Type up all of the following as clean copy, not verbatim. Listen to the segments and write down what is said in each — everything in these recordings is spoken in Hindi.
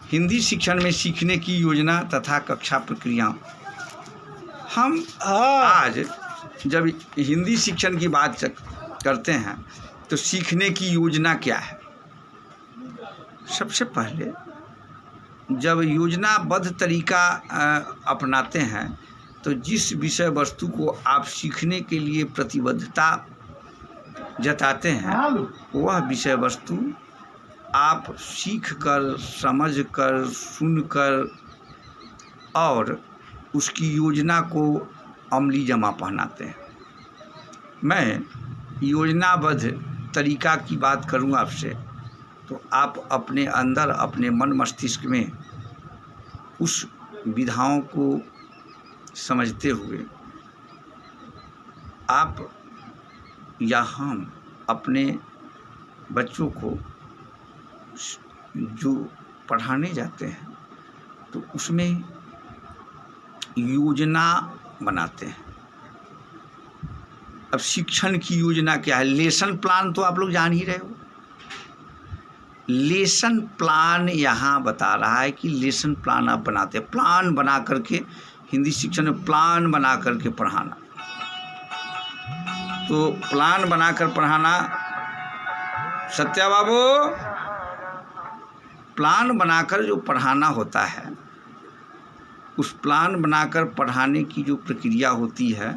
हिंदी शिक्षण में सीखने की योजना तथा कक्षा प्रक्रिया। हम आज जब हिंदी शिक्षण की बात करते हैं तो सीखने की योजना क्या है। सबसे पहले जब योजनाबद्ध तरीका अपनाते हैं तो जिस विषय वस्तु को आप सीखने के लिए प्रतिबद्धता जताते हैं वह विषय वस्तु आप सीख कर, समझ कर, सुन कर और उसकी योजना को अमली जमा पहनाते हैं। मैं योजनाबद्ध तरीका की बात करूं आपसे तो आप अपने अंदर, अपने मन मस्तिष्क में उस विधाओं को समझते हुए आप या हम अपने बच्चों को जो पढ़ाने जाते हैं तो उसमें योजना बनाते हैं। अब शिक्षण की योजना क्या है? लेसन प्लान तो आप लोग जान ही रहे हो। लेसन प्लान यहाँ बता रहा है कि लेसन प्लान आप बनाते हैं। प्लान बना करके हिंदी शिक्षण में प्लान बना करके पढ़ाना। तो प्लान बनाकर पढ़ाना, सत्या बाबू, प्लान बनाकर जो पढ़ाना होता है, उस प्लान बनाकर पढ़ाने की जो प्रक्रिया होती है,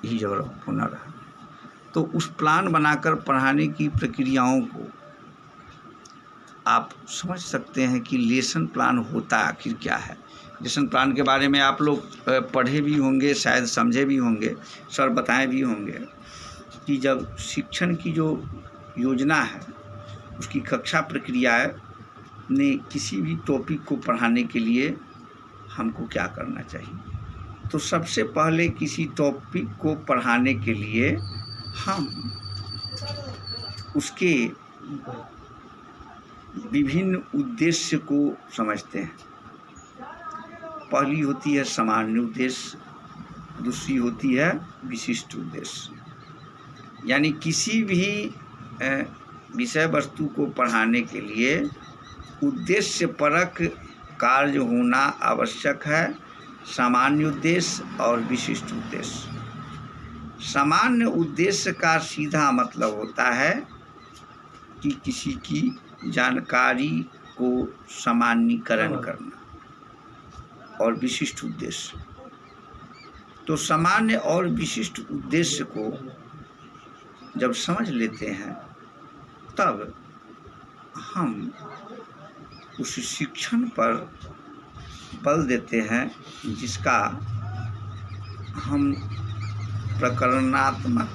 यही जगह होना रहा, तो उस प्लान बनाकर पढ़ाने की प्रक्रियाओं को आप समझ सकते हैं कि लेसन प्लान होता आखिर क्या है। लेसन प्लान के बारे में आप लोग पढ़े भी होंगे, शायद समझे भी होंगे, सर बताए भी होंगे कि जब शिक्षण की जो योजना है उसकी कक्षा प्रक्रिया ने किसी भी टॉपिक को पढ़ाने के लिए हमको क्या करना चाहिए। तो सबसे पहले किसी टॉपिक को पढ़ाने के लिए हम उसके विभिन्न उद्देश्य को समझते हैं। पहली होती है सामान्य उद्देश्य, दूसरी होती है विशिष्ट उद्देश्य। यानी किसी भी विषय वस्तु को पढ़ाने के लिए उद्देश्य परक कार्य होना आवश्यक है। सामान्य उद्देश्य और विशिष्ट उद्देश्य। सामान्य उद्देश्य का सीधा मतलब होता है कि किसी की जानकारी को सामान्यीकरण करना, और विशिष्ट उद्देश्य, तो सामान्य और विशिष्ट उद्देश्य को जब समझ लेते हैं तब हम उस शिक्षण पर बल देते हैं जिसका हम प्रकरणात्मक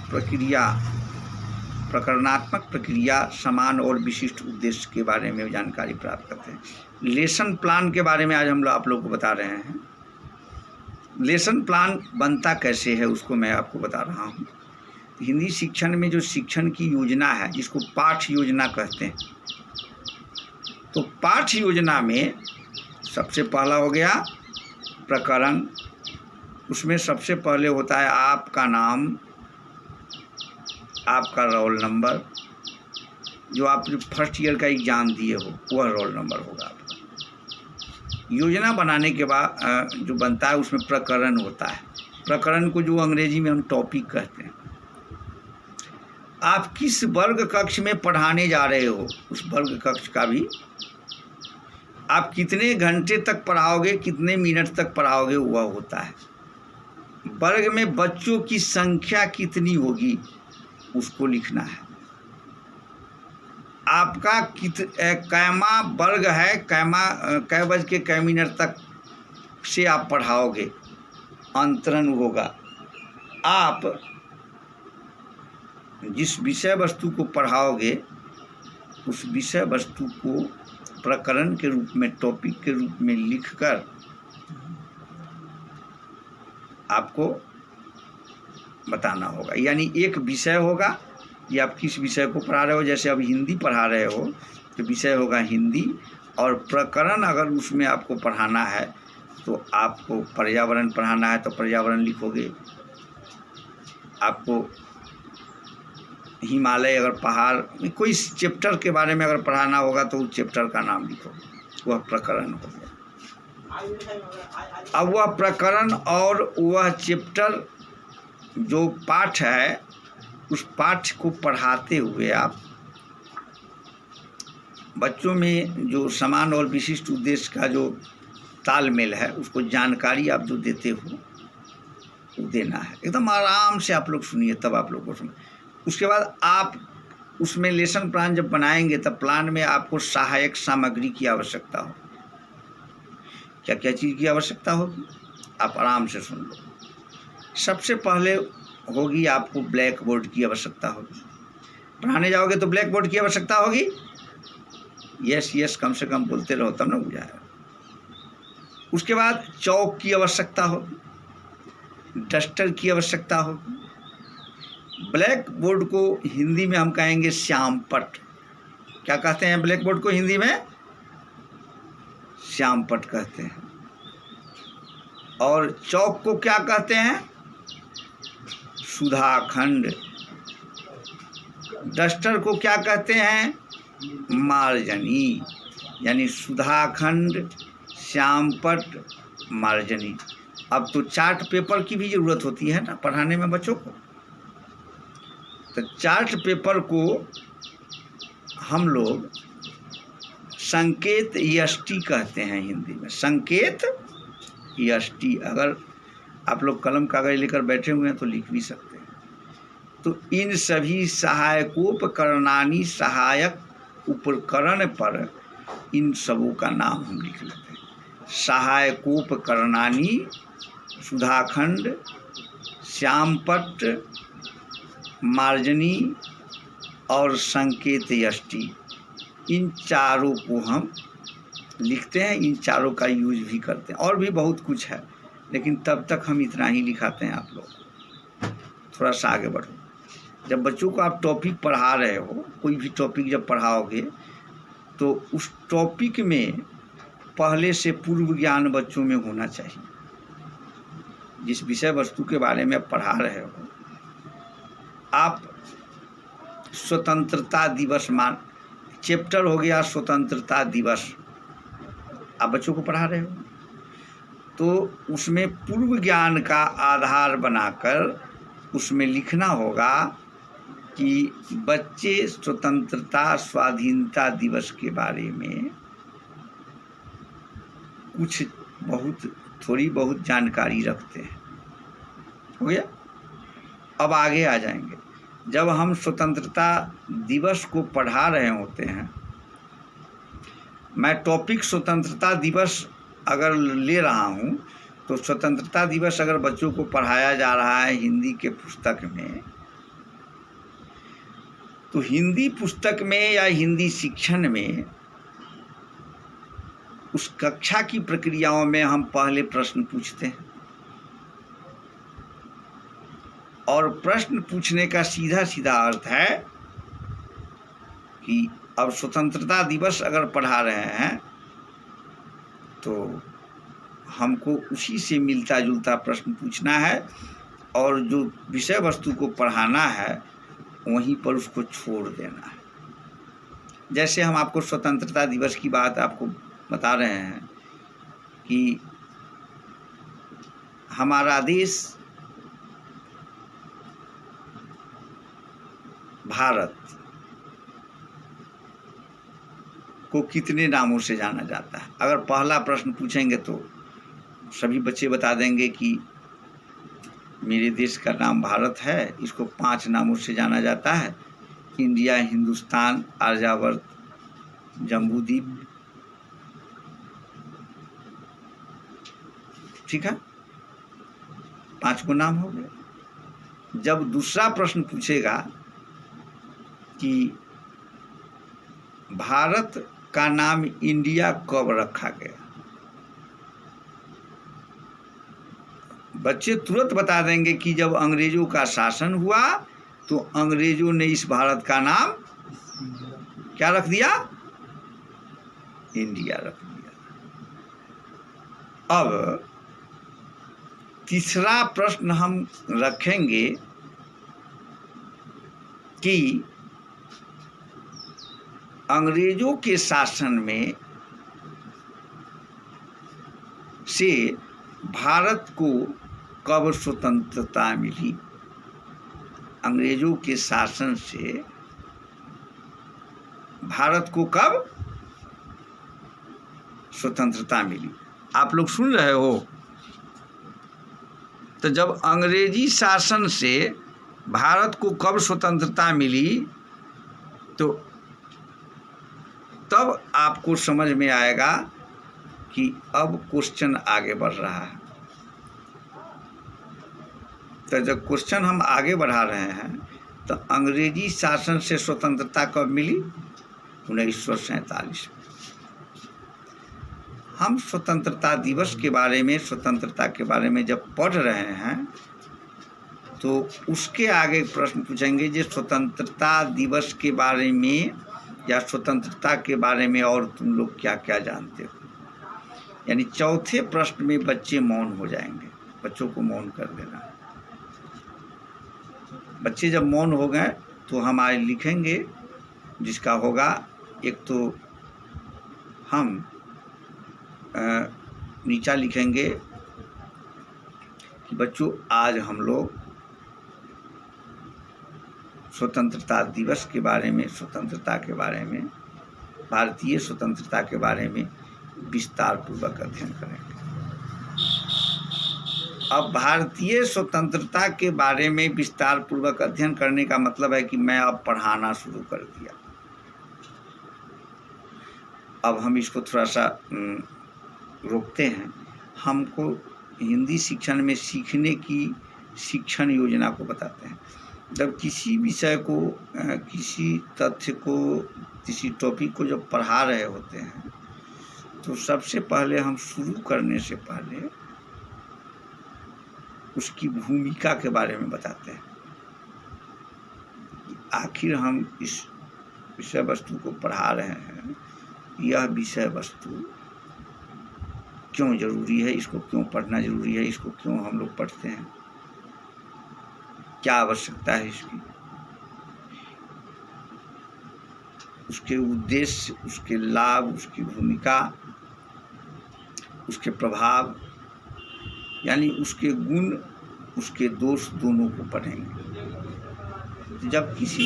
प्रक्रिया समान और विशिष्ट उद्देश्य के बारे में जानकारी प्राप्त करते हैं। लेसन प्लान के बारे में आज हम आप लोग को बता रहे हैं। लेसन प्लान बनता कैसे है उसको मैं आपको बता रहा हूँ। हिंदी शिक्षण में जो शिक्षण की योजना है जिसको पाठ योजना कहते हैं, तो पाठ योजना में सबसे पहला हो गया प्रकरण। उसमें सबसे पहले होता है आपका नाम, आपका रोल नंबर, जो आप जो फर्स्ट ईयर का एग्ज़ाम दिए हो वह रोल नंबर होगा आपका। योजना बनाने के बाद जो बनता है उसमें प्रकरण होता है। प्रकरण को जो अंग्रेजी में हम टॉपिक कहते हैं। आप किस वर्ग कक्ष में पढ़ाने जा रहे हो, उस वर्ग कक्ष का भी, आप कितने घंटे तक पढ़ाओगे, कितने मिनट तक पढ़ाओगे, वह होता है। वर्ग में बच्चों की संख्या कितनी होगी उसको लिखना है। आपका कैमा वर्ग है, कै बज के कै मिनट तक से आप पढ़ाओगे, अंतरण होगा। आप जिस विषय वस्तु को पढ़ाओगे उस विषय वस्तु को प्रकरण के रूप में, टॉपिक के रूप में लिखकर आपको बताना होगा। यानी एक विषय होगा, या आप किस विषय को पढ़ा रहे हो, जैसे अब हिंदी पढ़ा रहे हो तो विषय होगा हिंदी, और प्रकरण अगर उसमें आपको पढ़ाना है तो आपको पर्यावरण पढ़ाना है तो पर्यावरण लिखोगे। आपको हिमालय अगर पहाड़ कोई चैप्टर के बारे में अगर पढ़ाना होगा तो उस चैप्टर का नाम लिखो, वह प्रकरण हो गया। अब वह प्रकरण और वह चैप्टर जो पाठ है, उस पाठ को पढ़ाते हुए आप बच्चों में जो समान और विशिष्ट उद्देश्य का जो तालमेल है, उसको जानकारी आप जो देते हो वो देना है। एकदम आराम से आप लोग सुनिए, तब आप लोग को सुनिए। उसके बाद आप उसमें लेसन प्लान जब बनाएंगे तब प्लान में आपको सहायक सामग्री की आवश्यकता हो। क्या क्या चीज़ की आवश्यकता होगी, आप आराम से सुन लो। सबसे पहले होगी आपको ब्लैक बोर्ड की आवश्यकता होगी। पढ़ाने जाओगे तो ब्लैक बोर्ड की आवश्यकता होगी। यस यस कम से कम बोलते रहो तब ना बुझाएगा। उसके बाद चौक की आवश्यकता होगी, डस्टर की आवश्यकता होगी। ब्लैक बोर्ड को हिंदी में हम कहेंगे श्यामपट। क्या कहते हैं ब्लैक बोर्ड को हिंदी में? श्यामपट कहते हैं। और चौक को क्या कहते हैं? सुधाखंड। डस्टर को क्या कहते हैं? मार्जनी। यानी सुधाखंड, श्यामपट, मार्जनी। अब तो चार्ट पेपर की भी ज़रूरत होती है ना पढ़ाने में बच्चों को। तो चार्ट पेपर को हम लोग संकेत यष्टि कहते हैं हिंदी में। संकेत यष्टि। अगर आप लोग कलम कागज लेकर बैठे हुए हैं तो लिख भी सकते हैं। तो इन सभी सहायकोपकरणानि, सहायक उपकरण पर इन सबों का नाम हम लिख लेते हैं। सहायकोपकरणानि, सुधाखंड, श्यामपट, मार्जनी और संकेत यष्टि, इन चारों को हम लिखते हैं। इन चारों का यूज भी करते हैं। और भी बहुत कुछ है, लेकिन तब तक हम इतना ही लिखाते हैं। आप लोग थोड़ा सा आगे बढ़ो। जब बच्चों को आप टॉपिक पढ़ा रहे हो, कोई भी टॉपिक जब पढ़ाओगे तो उस टॉपिक में पहले से पूर्व ज्ञान बच्चों में होना चाहिए। जिस विषय वस्तु के बारे में पढ़ा रहे हो, आप स्वतंत्रता दिवस चैप्टर हो गया स्वतंत्रता दिवस, आप बच्चों को पढ़ा रहे हो तो उसमें पूर्व ज्ञान का आधार बनाकर उसमें लिखना होगा कि बच्चे स्वतंत्रता स्वाधीनता दिवस के बारे में कुछ थोड़ी बहुत जानकारी रखते हैं। हो गया। अब आगे आ जाएंगे। जब हम स्वतंत्रता दिवस को पढ़ा रहे होते हैं, मैं टॉपिक स्वतंत्रता दिवस अगर ले रहा हूँ तो स्वतंत्रता दिवस अगर बच्चों को पढ़ाया जा रहा है हिंदी के पुस्तक में, तो हिंदी पुस्तक में या हिंदी शिक्षण में उस कक्षा की प्रक्रियाओं में हम पहले प्रश्न पूछते हैं। और प्रश्न पूछने का सीधा सीधा अर्थ है कि अब स्वतंत्रता दिवस अगर पढ़ा रहे हैं तो हमको उसी से मिलता जुलता प्रश्न पूछना है, और जो विषय वस्तु को पढ़ाना है वहीं पर उसको छोड़ देना है। जैसे हम आपको स्वतंत्रता दिवस की बात आपको बता रहे हैं कि हमारा देश भारत को कितने नामों से जाना जाता है। अगर पहला प्रश्न पूछेंगे तो सभी बच्चे बता देंगे कि मेरे देश का नाम भारत है, इसको 5 नामों से जाना जाता है। इंडिया, हिंदुस्तान, आर्यावर्त, जम्बूद्वीप। ठीक है, 5 को नाम हो गए। जब दूसरा प्रश्न पूछेगा कि भारत का नाम इंडिया कब रखा गया, बच्चे तुरंत बता देंगे कि जब अंग्रेजों का शासन हुआ तो अंग्रेजों ने इस भारत का नाम क्या रख दिया? इंडिया रख दिया। अब तीसरा प्रश्न हम रखेंगे कि अंग्रेजों के शासन में से भारत को कब स्वतंत्रता मिली, अंग्रेजों के शासन से भारत को कब स्वतंत्रता मिली। आप लोग सुन रहे हो? तो जब अंग्रेजी शासन से भारत को कब स्वतंत्रता मिली तो तब आपको समझ में आएगा कि अब क्वेश्चन आगे बढ़ रहा है। तो जब क्वेश्चन हम आगे बढ़ा रहे हैं तो अंग्रेजी शासन से स्वतंत्रता कब मिली? 1947 में। हम स्वतंत्रता दिवस के बारे में, स्वतंत्रता के बारे में जब पढ़ रहे हैं तो उसके आगे प्रश्न पूछेंगे जो स्वतंत्रता दिवस के बारे में या स्वतंत्रता के बारे में और तुम लोग क्या क्या जानते हो। यानी चौथे प्रश्न में बच्चे मौन हो जाएंगे, बच्चों को मौन कर देना। बच्चे जब मौन हो गए तो हम आज लिखेंगे, जिसका होगा एक तो हम नीचा लिखेंगे कि बच्चों आज हम लोग स्वतंत्रता दिवस के बारे में, स्वतंत्रता के बारे में, भारतीय स्वतंत्रता के बारे में विस्तार पूर्वक अध्ययन करेंगे। अब भारतीय स्वतंत्रता के बारे में विस्तार पूर्वक अध्ययन करने का मतलब है कि मैं अब पढ़ाना शुरू कर दिया। अब हम इसको थोड़ा सा रोकते हैं। हमको हिंदी शिक्षण में सीखने की शिक्षण योजना को बताते हैं। जब किसी विषय को, किसी तथ्य को, किसी टॉपिक को जब पढ़ा रहे होते हैं तो सबसे पहले हम शुरू करने से पहले उसकी भूमिका के बारे में बताते हैं। आखिर हम इस विषय वस्तु को पढ़ा रहे हैं, यह विषय वस्तु क्यों जरूरी है, इसको क्यों पढ़ना जरूरी है, इसको क्यों हम लोग पढ़ते हैं, क्या आवश्यकता है इसकी, उसके उद्देश्य, उसके लाभ, उसकी भूमिका, उसके प्रभाव, यानी उसके गुण, उसके दोष दोनों को पढ़ेंगे। जब किसी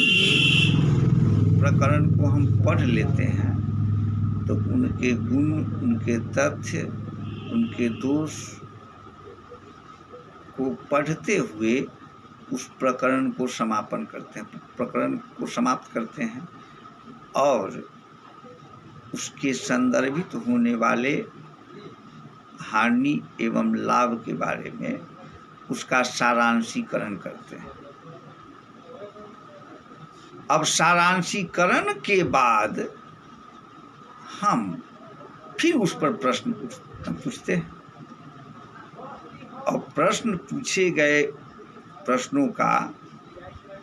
प्रकरण को हम पढ़ लेते हैं तो उनके गुण, उनके तथ्य, उनके दोष को पढ़ते हुए उस प्रकरण को समापन करते हैं, प्रकरण को समाप्त करते हैं और उसके संदर्भित होने वाले हानि एवं लाभ के बारे में उसका सारांशीकरण करते हैं। अब सारांशीकरण के बाद हम फिर उस पर प्रश्न पूछते हैं और प्रश्न पूछे गए प्रश्नों का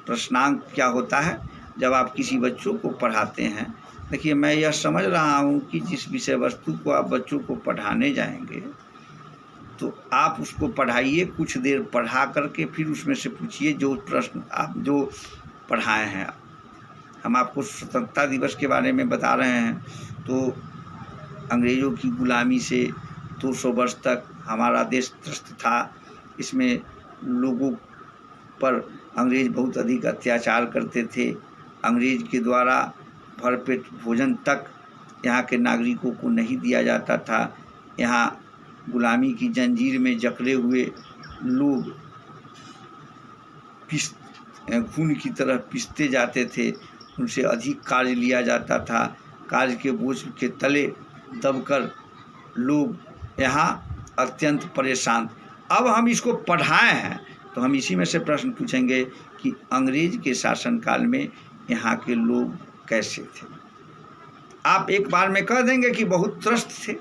प्रश्नांक क्या होता है। जब आप किसी बच्चों को पढ़ाते हैं, देखिए मैं यह समझ रहा हूँ कि जिस विषय वस्तु को आप बच्चों को पढ़ाने जाएंगे तो आप उसको पढ़ाइए, कुछ देर पढ़ा करके फिर उसमें से पूछिए जो प्रश्न आप जो पढ़ाए हैं। हम आपको स्वतंत्रता दिवस के बारे में बता रहे हैं तो अंग्रेज़ों की गुलामी से 200 वर्ष तक हमारा देश त्रस्त था। इसमें लोगों पर अंग्रेज़ बहुत अधिक अत्याचार करते थे। अंग्रेज़ के द्वारा भरपेट भोजन तक यहाँ के नागरिकों को नहीं दिया जाता था। यहाँ गुलामी की जंजीर में जकड़े हुए लोग खून की तरह पिसते जाते थे, उनसे अधिक कार्य लिया जाता था। कार्य के बोझ के तले दबकर लोग यहाँ अत्यंत परेशान। अब हम इसको पढ़ाए हैं तो हम इसी में से प्रश्न पूछेंगे कि अंग्रेज के शासनकाल में यहाँ के लोग कैसे थे। आप एक बार में कह देंगे कि बहुत त्रस्त थे।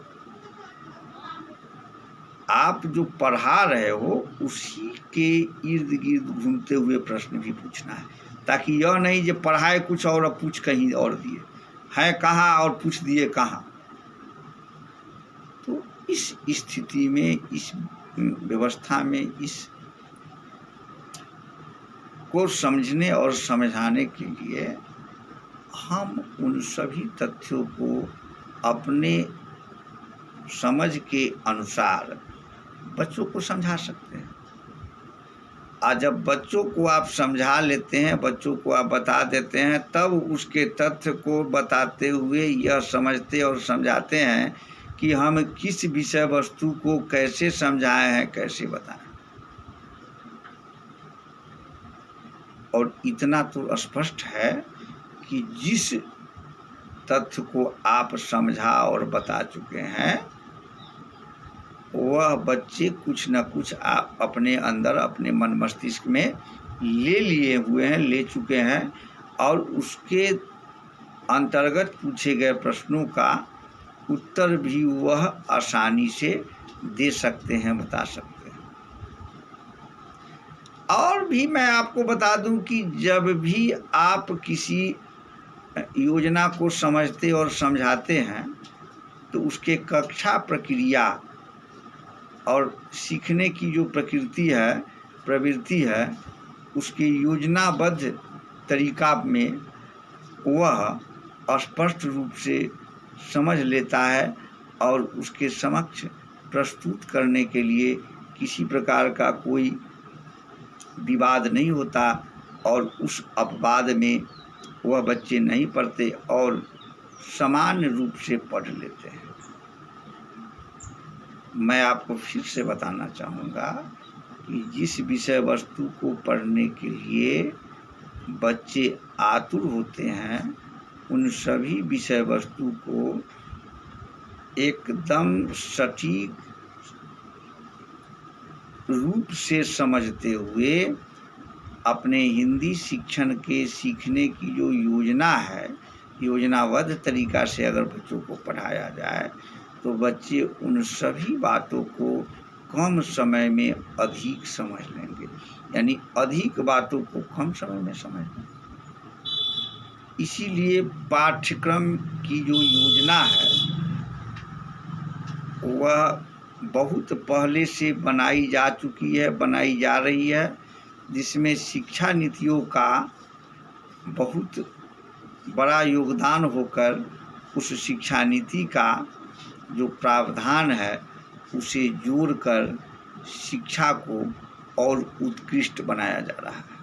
आप जो पढ़ा रहे हो उसी के इर्द गिर्द घूमते हुए प्रश्न भी पूछना है, ताकि यह नहीं जो पढ़ाए कुछ और अब पूछ कहीं और दिए हैं कहाँ और पूछ दिए कहाँ। तो इस स्थिति में, इस व्यवस्था में, इस को समझने और समझाने के लिए हम उन सभी तथ्यों को अपने समझ के अनुसार बच्चों को समझा सकते हैं। और जब बच्चों को आप समझा लेते हैं, बच्चों को आप बता देते हैं, तब उसके तथ्य को बताते हुए यह समझते और समझाते हैं कि हम किस विषय वस्तु को कैसे समझाए हैं, कैसे बताएं। और इतना तो स्पष्ट है कि जिस तथ्य को आप समझा और बता चुके हैं, वह बच्चे कुछ न कुछ आप अपने अंदर, अपने मन मस्तिष्क में ले लिए हुए हैं, ले चुके हैं, और उसके अंतर्गत पूछे गए प्रश्नों का उत्तर भी वह आसानी से दे सकते हैं, बता सकते हैं। और भी मैं आपको बता दूं कि जब भी आप किसी योजना को समझते और समझाते हैं, तो उसके कक्षा प्रक्रिया और सीखने की जो प्रकृति है, प्रवृत्ति है, उसके योजनाबद्ध तरीका में वह स्पष्ट रूप से समझ लेता है, और उसके समक्ष प्रस्तुत करने के लिए किसी प्रकार का कोई विवाद नहीं होता, और उस अपवाद में वह बच्चे नहीं पढ़ते और सामान्य रूप से पढ़ लेते हैं। मैं आपको फिर से बताना चाहूँगा कि जिस विषय वस्तु को पढ़ने के लिए बच्चे आतुर होते हैं, उन सभी विषय वस्तु को एकदम सटीक रूप से समझते हुए अपने हिंदी शिक्षण के सीखने की जो योजना है, योजनाबद्ध तरीका से अगर बच्चों को पढ़ाया जाए, तो बच्चे उन सभी बातों को कम समय में अधिक समझ लेंगे, यानी अधिक बातों को कम समय में समझ लेंगे। इसीलिए पाठ्यक्रम की जो योजना है वह बहुत पहले से बनाई जा चुकी है, बनाई जा रही है, जिसमें शिक्षा नीतियों का बहुत बड़ा योगदान होकर उस शिक्षा नीति का जो प्रावधान है उसे जोड़कर शिक्षा को और उत्कृष्ट बनाया जा रहा है।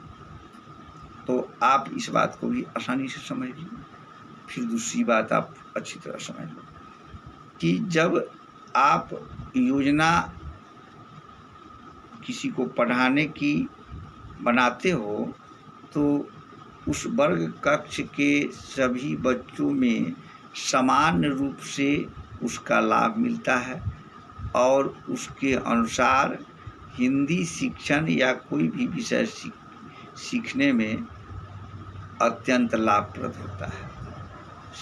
तो आप इस बात को भी आसानी से समझ लीजिए। फिर दूसरी बात आप अच्छी तरह समझ लो कि जब आप योजना किसी को पढ़ाने की बनाते हो, तो उस वर्ग कक्ष के सभी बच्चों में समान रूप से उसका लाभ मिलता है, और उसके अनुसार हिंदी शिक्षण या कोई भी विषय सीखने में अत्यंत लाभप्रद होता है।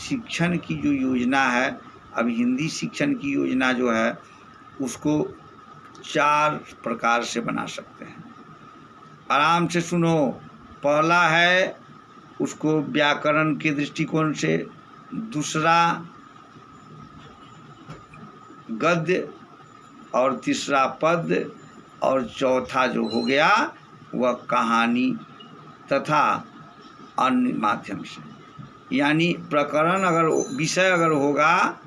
शिक्षण की जो योजना है, अब हिंदी शिक्षण की योजना जो है उसको 4 प्रकार से बना सकते हैं। आराम से सुनो। पहला है उसको व्याकरण के दृष्टिकोण से, दूसरा गद्य, और तीसरा पद, और चौथा जो हो गया वह कहानी तथा अन्य माध्यम से। यानी प्रकरण अगर विषय अगर होगा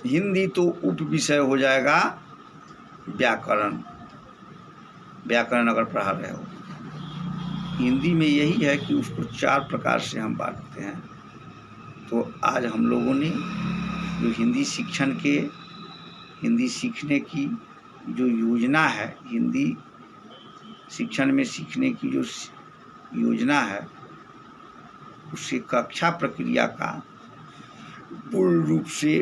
हिंदी, तो उप विषय हो जाएगा व्याकरण। व्याकरण अगर पढ़ा रहे हो हिंदी में, यही है कि उसको 4 प्रकार से हम बांटते हैं। तो आज हम लोगों ने जो हिंदी शिक्षण के, हिंदी सीखने की जो योजना है, हिंदी शिक्षण में सीखने की जो योजना है, उससे कक्षा प्रक्रिया का पूर्ण रूप से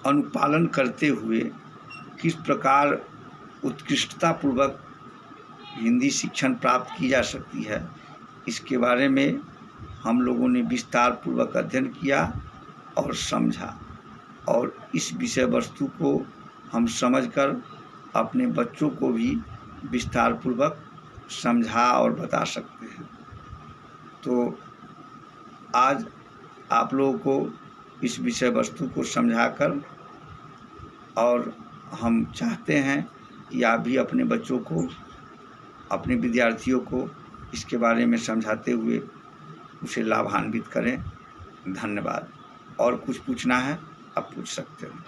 अनुपालन करते हुए किस प्रकार उत्कृष्टतापूर्वक हिंदी शिक्षण प्राप्त की जा सकती है, इसके बारे में हम लोगों ने विस्तार पूर्वक अध्ययन किया और समझा, और इस विषय वस्तु को हम समझकर अपने बच्चों को भी विस्तार पूर्वक समझा और बता सकते हैं। तो आज आप लोगों को इस विषय वस्तु को समझाकर, और हम चाहते हैं कि आप भी अपने बच्चों को अपने विद्यार्थियों को इसके बारे में समझाते हुए उसे लाभान्वित करें। धन्यवाद। और कुछ पूछना है आप पूछ सकते हैं।